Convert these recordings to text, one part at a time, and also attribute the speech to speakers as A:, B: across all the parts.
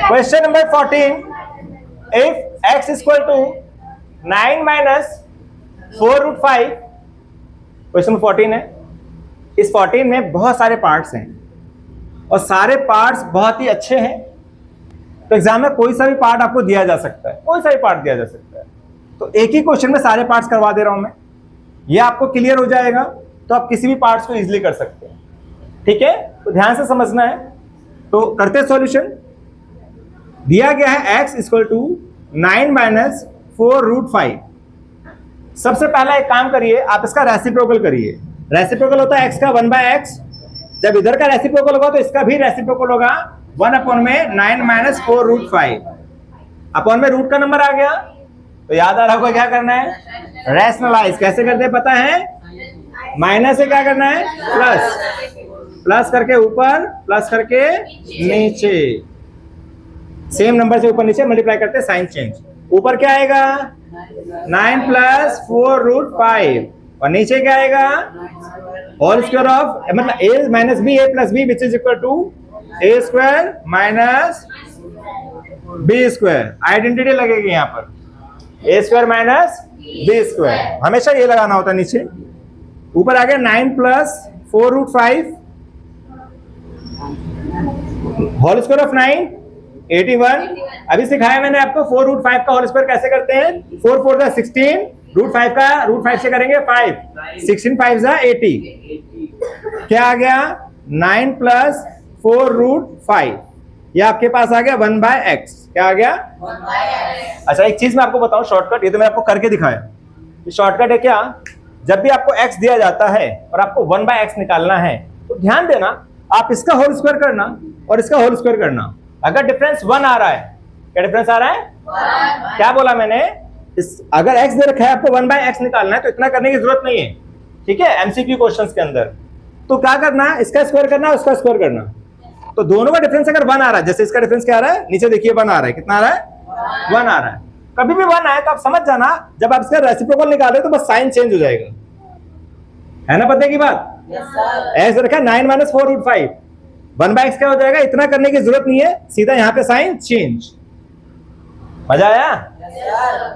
A: Question number 14, if x equal to 9 minus 4√5, question 14 है। इस 14 में बहुत सारे पार्ट्स हैं और सारे पार्ट्स बहुत ही अच्छे हैं। तो एग्जाम में कोई सा भी पार्ट आपको दिया जा सकता है, कोई सा भी पार्ट दिया जा सकता है। तो एक ही क्वेश्चन में सारे पार्ट्स करवा दे रहा हूं मैं, ये आपको क्लियर हो जाएगा तो आप किसी भी पार्ट्स को इजीली कर सकते हैं। ठीक है, तो ध्यान से समझना है। तो करते सॉल्यूशन। दिया गया है x इक्वल टू 9 माइनस 4√5। सबसे पहला एक काम करिए, आप इसका रेसिप्रोकल करिए। रेसिप्रोकल होता है x का 1/x। जब इधर का रेसिप्रोकल होगा तो इसका भी रेसिप्रोकल होगा 1/9 माइनस 4√5। अपॉन में रूट का नंबर आ गया तो याद आ रहा होगा क्या करना है, रैशनलाइज। कैसे करते हैं पता है, माइनस से क्या करना है, प्लस। प्लस करके ऊपर, प्लस करके नीचे, सेम नंबर से ऊपर नीचे मल्टीप्लाई करते हैं, साइन चेंज। ऊपर क्या आएगा 9 प्लस 4√5 और नीचे क्या आएगा होल स्क्वायर ऑफ, मतलब a minus B, a plus B which is equal to a square minus b square. Identity लगेगी यहाँ पर, a square minus b square, हमेशा ये लगाना होता है नीचे। ऊपर आ गया 9 प्लस 4√5 होल स्क्वायर ऑफ 9 81। अभी सिखाया मैंने आपको 4√5 का होल स्क्वायर कैसे करते हैं। 4 4 जा 16, √5 का √5 से करेंगे 5, 16 5 जा 80। क्या आ गया 9 प्लस 4√5, ये आपके पास आ गया 1/x। क्या आ गया 1/x। अच्छा एक चीज मैं आपको बताऊं शॉर्टकट, ये तो मैंने आपको करके दिखाया। ये शॉर्टकट है क्या, जब भी आपको x दिया जाता है और आपको 1/x निकालना है तो ध्यान देना, आप इसका होल स्क्वायर करना और इसका होल स्क्वायर करना। अगर डिफरेंस 1 आ रहा है, क्या डिफरेंस आ रहा है 1। क्या बोला मैंने, अगर x दे रखा है आपको 1/x निकालना है तो इतना करने की जरूरत नहीं है। ठीक है, एमसीक्यू क्वेश्चंस के अंदर तो क्या करना है, इसका स्क्वायर करना है, उसका स्क्वायर करना। तो दोनों का डिफरेंस अगर 1 आ रहा है, जैसे इसका डिफरेंस क्या आ रहा है, नीचे देखिए 1 आ रहा है, कितना आ रहा है 1 आ रहा है। कभी भी 1 आए तो आप समझ जाना, जब आप इसका रेसिप्रोकल निकाले तो बस साइन चेंज हो जाएगा, है ना पता की बात। x रखा 9 माइनस 4√5, 1/x क्या हो जाएगा, इतना करने की जरूरत नहीं है, सीधा यहाँ पे साइन चेंज। मजा आया,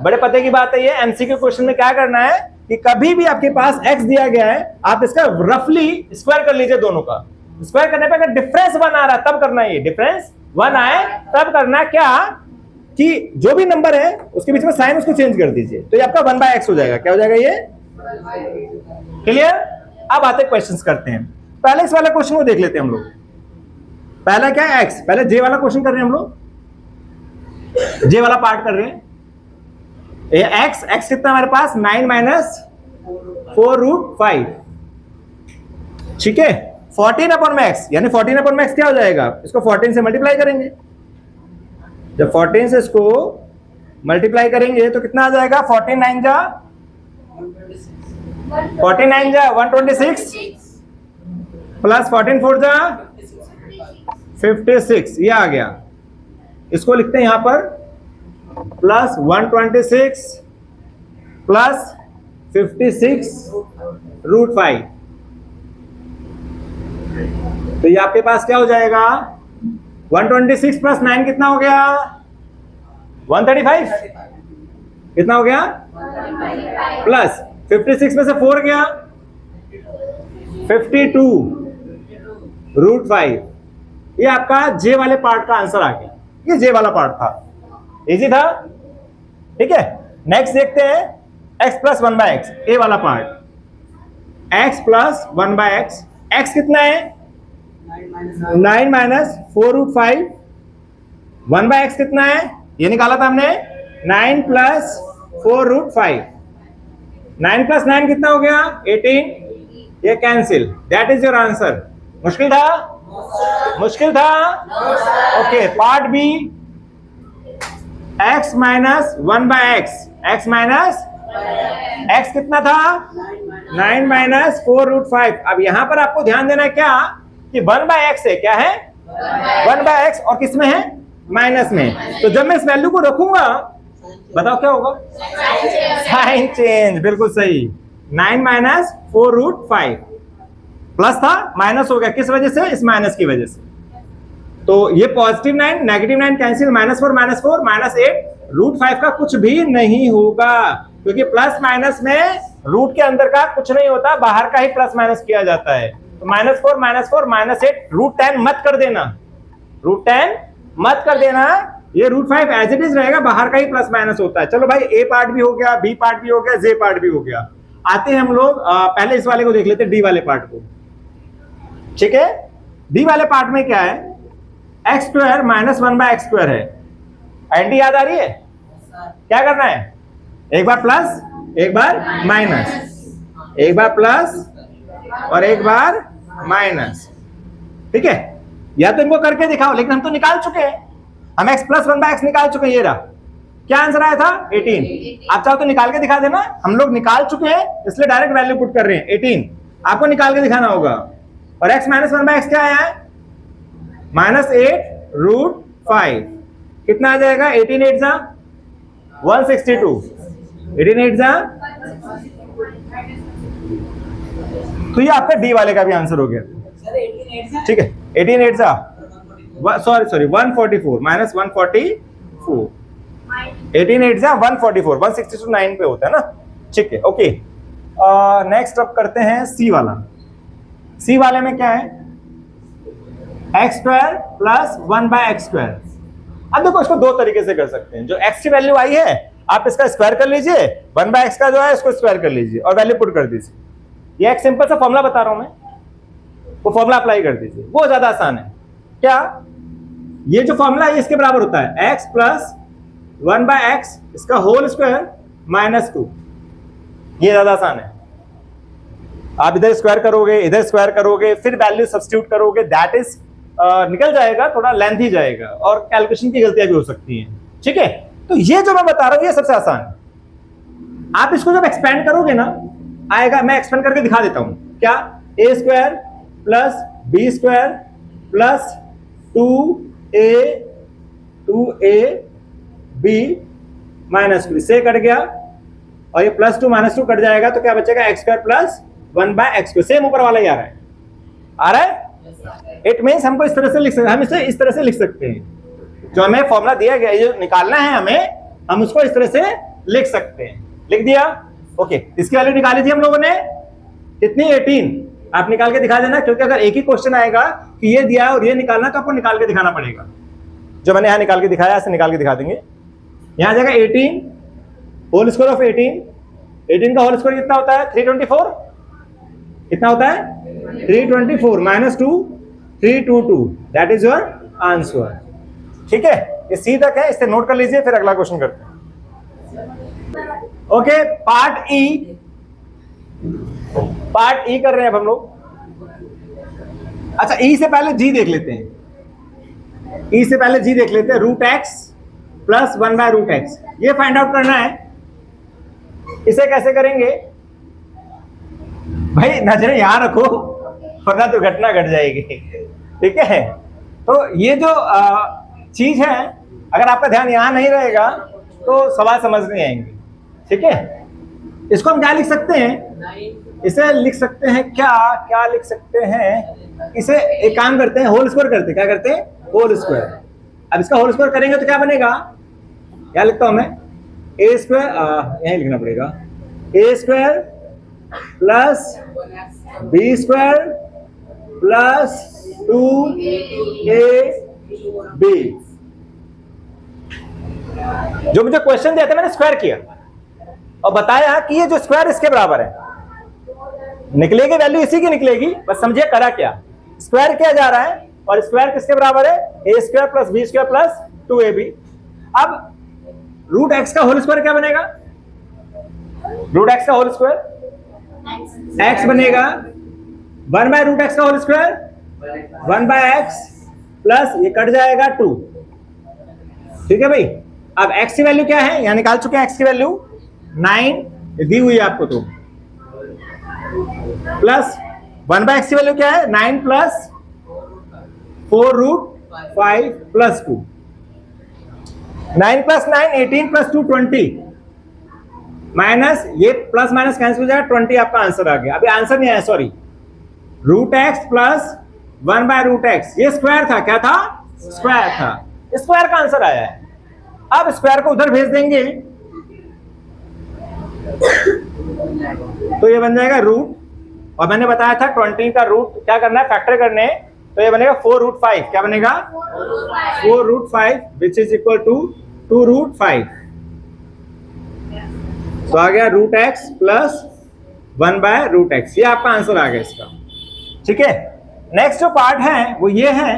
A: बड़े पते की बात है ये। एमसीक्यू क्वेश्चन में क्या करना है कि कभी भी आपके पास x दिया गया है, आप इसका रफली स्क्वायर कर लीजिए दोनों का। स्क्वायर करने पे अगर डिफरेंस 1 आ रहा है तब करना है, ये डिफरेंस 1 आए तब करना है क्या कि जो भी नंबर है उसके बीच में साइन उसको चेंज कर दीजिए, तो ये आपका 1/x हो जाएगा। क्या हो जाएगा ये, क्लियर। अब आते क्वेश्चंस करते हैं। पहले इस वाला क्वेश्चन को देख लेते हैं हम लोग। पहला क्या है x, पहले j वाला क्वेश्चन कर रहे हैं हम लोग, j वाला पार्ट कर रहे हैं। ये x कितना हमारे पास 9 माइनस 4√5, ठीक है। 14/x यानी 14/x क्या हो जाएगा, इसको 14 से मल्टीप्लाई करेंगे। जब 14 से इसको मल्टीप्लाई करेंगे तो कितना आ जाएगा, 14 9 जा 126 प्लस 14 4 जा 56, ये आ गया। इसको लिखते हैं यहां पर प्लस 126 प्लस 56√5। तो ये आपके पास क्या हो जाएगा, 126 प्लस 9 कितना हो गया 135, कितना हो गया प्लस 56 में से 4 गया 52√5। ये आपका जे वाले पार्ट का आंसर आ गया। ये जे वाला पार्ट था, इजी था, ठीक है। नेक्स्ट देखते हैं x प्लस 1/x, ए वाला part. x plus 1/x, x कितना है 9 माइनस 4√5, 1/x कितना है, ये निकाला था हमने 9 प्लस 4√5। 9 प्लस 9 कितना हो गया 18, ये cancel, that is your answer. मुश्किल था, मुश्किल था, okay. Part B x minus 1/x, x minus x कितना था 9 माइनस 4√5। अब यहां पर आपको ध्यान देना है क्या कि 1/x है, क्या है 1/x, और किस में है माइनस में। तो जब मैं इस वैल्यू को रखूंगा बताओ क्या होगा, साइन चेंज, बिल्कुल सही। 9 माइनस 4√5 प्लस था माइनस हो गया, किस वजह से, इस माइनस की वजह से। तो ये पॉजिटिव 9 नेगेटिव 9 कैंसिल, -4 -8 √5 का कुछ भी नहीं होगा, क्योंकि प्लस माइनस में रूट के अंदर का कुछ नहीं होता, बाहर का ही प्लस माइनस किया जाता है। तो -4 -8 √10 मत कर देना, √10 मत कर देना, ये √5 एज इट इज रहेगा, बाहर का ही प्लस माइनस होता है। चलो भाई, ए पार्ट भी हो गया, बी पार्ट भी हो गया, जे पार्ट भी हो गया। आते हैं हम लोग पहले इस वाले को देख लेते हैं, डी वाले पार्ट को। ठीक है, डी वाले पार्ट में क्या है, x² -1/x² है। एंटी याद आ रही है? क्या करना है, एक बार प्लस एक बार माइनस, एक बार प्लस और एक बार माइनस। ठीक है, या तो इनको करके दिखाओ, लेकिन हम तो निकाल चुके हैं, हम x + 1/x निकाल चुके हैं। ये रहा, क्या आंसर आया था 18। आप चाहो तो निकाल के दिखा देना, हम लोग निकाल चुके हैं इसलिए डायरेक्ट वैल्यू पुट कर रहे हैं 18। आपको निकाल के दिखाना होगा। और x - 1/x क्या आया है, -8 √5। कितना आ जाएगा, 18 8 जा 162, 18 8 जा। तो ये आपका डी वाले का भी आंसर हो गया। ठीक है, 18 8 जा सॉरी 144 -144, 18 8 जा 144, 162 9 पे होता है ना। ठीक है, ओके। नेक्स्ट अब करते हैं सी वाला। सी वाले में क्या है, x² + 1/x²। अब देखो, इसको दो तरीके से कर सकते हैं। जो x की वैल्यू आई है आप इसका स्क्वायर कर लीजिए, 1/x का जो है इसको स्क्वायर कर लीजिए और वैल्यू पुट कर दीजिए। ये एक सिंपल सा फॉर्मूला बता रहा हूं मैं, वो फॉर्मूला अप्लाई कर दीजिए, वो ज्यादा आसान है। क्या, ये जो फॉर्मूला है इसके बराबर होता है x + 1/x इसका होल स्क्वायर -2। ये ज्यादा आसान है। आप इधर स्क्वायर करोगे, इधर स्क्वायर करोगे, फिर वैल्यू सब्स्टिट्यूट करोगे, दैट इज निकल जाएगा, थोड़ा लेंथी जाएगा और कैलकुलेशन की गलतियां भी हो सकती हैं। ठीक है, तो ये जो मैं बता रहा हूं ये सबसे आसान है। आप इसको जब एक्सपेंड करोगे ना, आएगा, मैं एक्सपेंड करके दिखा देता हूं। क्या, a² + b² + 2ab -2 से कट गया, और ये +2 -2 कट जाएगा, तो क्या बचेगा, x² + 1/x²। सेम ऊपर वाला ही आ रहा है। इट मीन्स हमको इस तरह से लिख सकते हैं, हम इसे इस तरह से लिख सकते हैं। जो हमें फॉर्मूला दिया गया, जो निकालना है हमें, हम उसको इस तरह से लिख सकते हैं। लिख दिया, ओके। इसकी वैल्यू निकाली थी हम लोगों ने कितनी, 18। आप निकाल के दिखा देना, क्योंकि अगर एक ही क्वेश्चन आएगा कि ये दिया और ये निकालना, तो आपको निकाल के दिखाना पड़ेगा। जो मैंने यहाँ निकाल के दिखाया, ऐसे निकाल के दिखा देंगे। यहाँ जाएगा 18 होल स्क्वायर ऑफ 18 का होल स्क्वायर कितना होता है, 324। कितना होता है, 324 -2 322, दैट इज योर आंसर। ठीक है, ये सी तक है, इसे नोट कर लीजिए, फिर अगला क्वेश्चन करते हैं। ओके, पार्ट ई कर रहे हैं अब हम लोग। अच्छा, ई से पहले जी देख लेते हैं, √x + 1/√x। ये फाइंड आउट करना है। इसे कैसे करेंगे भाई, नजरें यहां रखो वरना दुर्घटना घट जाएगी। ठीक है, तो ये जो चीज है, अगर आपका ध्यान यहां नहीं रहेगा तो सवाल समझ नहीं आएंगे। ठीक है, इसको हम क्या लिख सकते हैं, इसे लिख सकते हैं, क्या लिख सकते हैं, इसे एक काम करते हैं, होल स्क्वायर करते हैं। क्या करते हैं, होल स्क्वायर। अब इसका होल स्क्वायर करेंगे तो क्या बनेगा, क्या लिखता हूं मैं, a², यही लिखना पड़ेगा, a² + b² + 2ab। जो मुझे क्वेश्चन दिया था मैंने स्क्वायर किया और बताया कि ये जो स्क्वायर इसके बराबर है, निकलेगी वैल्यू इसी की निकलेगी। बस समझिए करा क्या, स्क्वायर किया जा रहा है, और स्क्वायर किसके बराबर है, a² + b² + 2ab। अब √x का होल स्क्वायर क्या बनेगा, √x का होल स्क्वायर x बनेगा 1/√x का होल स्क्वायर 1/x प्लस ये कट जाएगा 2। ठीक है भाई, अब x की वैल्यू क्या है, यहां निकाल चुके हैं x की वैल्यू 9 दी हुई है आपको, तो प्लस 1/x की वैल्यू क्या है, 9 + 4√5 + 2। 9 + 9 18 + 2 20, माइनस ये प्लस माइनस कैंसिल हो जाएगा, 20 आपका आंसर आ गया। अभी आंसर नहीं आया, सॉरी, √x + 1/√x, ये स्क्वायर था, क्या था, स्क्वायर था, स्क्वायर का आंसर आया है। अब स्क्वायर को उधर भेज देंगे तो ये बन जाएगा रूट, और मैंने बताया था 20 का रूट क्या करना है, फैक्टर करने, तो ये बनेगा 4√5। क्या बनेगा? 4√5 विच इज इक्वल टू 2√5। तो आ गया √x प्लस 1/√x। ये आपका आंसर आ गया इसका। ठीक है, नेक्स्ट जो पार्ट है वो ये है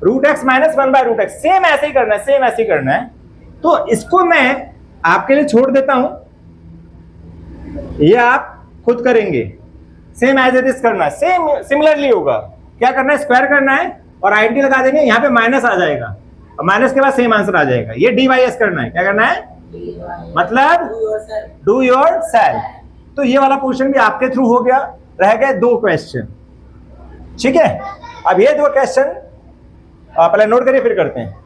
A: √x माइनस 1/√x। सेम ऐसे ही करना है, सेम ऐसे ही करना है। तो इसको मैं आपके लिए छोड़ देता हूं, ये आप खुद करेंगे। सेम एज इट इज करना है, सेम सिमिलरली होगा। क्या करना है, स्क्वायर करना है और आइडेंटिटी लगा देंगे, यहाँ पे माइनस आ जाएगा और माइनस के बाद सेम आंसर आ जाएगा। ये dy/s करना है। क्या करना है, मतलब डू योर सेल्फ। तो ये वाला पोर्शन भी आपके थ्रू हो गया। रह गए 2 क्वेश्चन। ठीक है, अब ये 2 क्वेश्चन पहले नोट करिए फिर करते हैं।